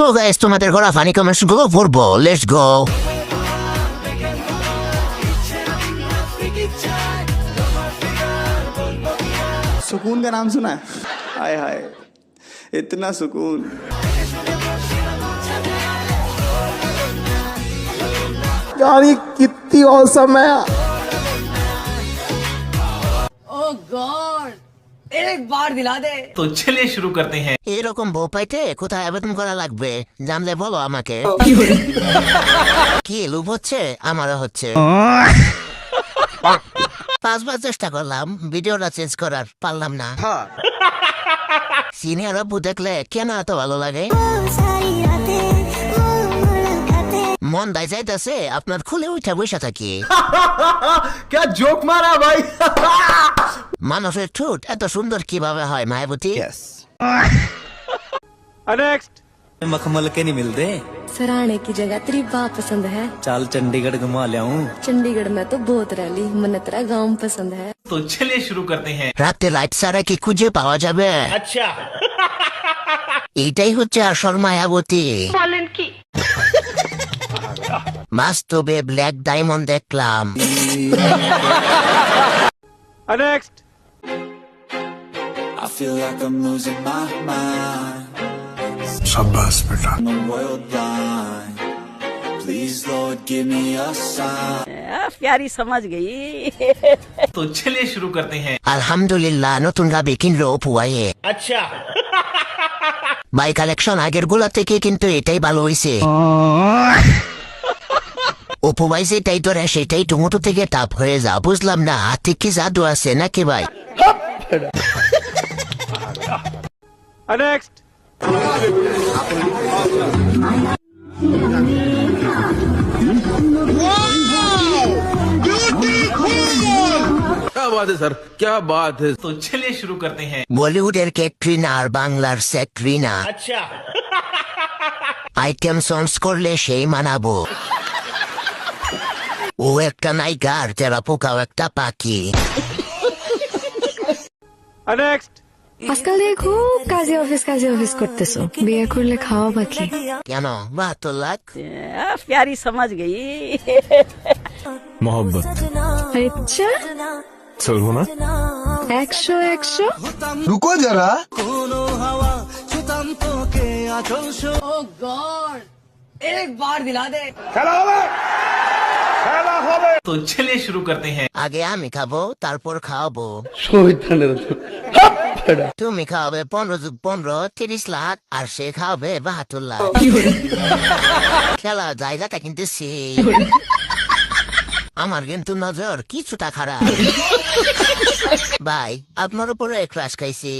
তো গাইস তোমাদের করা ফানি কমেন্টস গুলো পড়বো, লেটস গো। सुकून का नाम सुना है? हाय हाय इतना सुकून। यार ये कितनी औसम है। ओह गॉड, एक बार दिला दे। तो चलिए शुरू करते हैं। এরকম বউ পাইতে কোথায় আবেদন করা লাগবে জানলে বলো আমাকে। কি লুভ হচ্ছে? আমারও হচ্ছে। 5 বার চেষ্টা করলাম ভিডিওটা চেঞ্জ করার, পারলাম না। সিনিয়র আব্বু দেখলে কেন এত ভালো লাগে? মন দায় যাইতেছে আপনার খুলে উঠে বসে থাকি। क्या जोक मारा भाई। মানুষের ঠোঁট এত সুন্দর কিভাবে হয় মায়াবতী? नेक्स्ट। मखमल के नहीं मिलते। सराहने की जगह तेरी बात पसंद है। चाल चंडीगढ़ घुमा लियाऊं। चंडीगढ़ में तो बहुत रह ली, मन तेरा गाँव पसंद है। तो चलिए शुरू करते हैं। রাতে লাইট ছাড়া কি খুঁজে পাওয়া যাবে? अच्छा। এইটাই হচ্ছে আসল মায়াবতী। বলেন কি? বাস্তবে ব্ল্যাক ডায়মন্ড দেখলাম। Next. I feel like I'm losing my mind. शाबाश बेटा। I'm world blind. Please Lord give me a sign. प्यारी समझ गई। तो चलिए शुरू करते हैं। আলহামদুলিল্লাহ নতুন গাবি কিনলো পুয়ায়ে। अच्छा। বাই কালেকশন আগের গুলা থেকে কিন্তু এটাই ভালো হয়েছে। উপবাই যেটাই ধরে সেটাই টুমুটো থেকে টাপ হয়ে যা, বুঝলাম না হাতে কি জাদু আছে নাকি ভাই? नेक्स्ट। क्या बात है सर, क्या बात है। तो चलिए शुरू करते हैं। বলিউডের ক্যাটরিনা আর বাংলার স্যাটরিনা अच्छा। আইটেম সন্স করলে সেই মানাবো। ও একটা নায়িকা আর তেরা পোকাও একটা পাখি। नेक्स्ट। আজকাল দিয়ে খুব কাজে অফিস করতেছো, বিয়ে করলে খাওয়া বাকি। কেন? 72 লাখ। प्यारी समझ गई। मोहब्बत আচ্ছা चलो ना। 100 रुको जरा। ओह गॉड, एक बार दिला दे। तो चलिए शुरू करते हैं। আগে আমি খাবো তারপর খাওয়াবো। তুমি খাওয়াবে 15 30 লাখ আর সে খাওয়াবে 72 লাখ। খেলা জায়গাটা কিন্তু সেই। আমার কিন্তু নজর কিছুটা খারাপ। ভাই আপনার উপরে ক্রাশ খাইছি।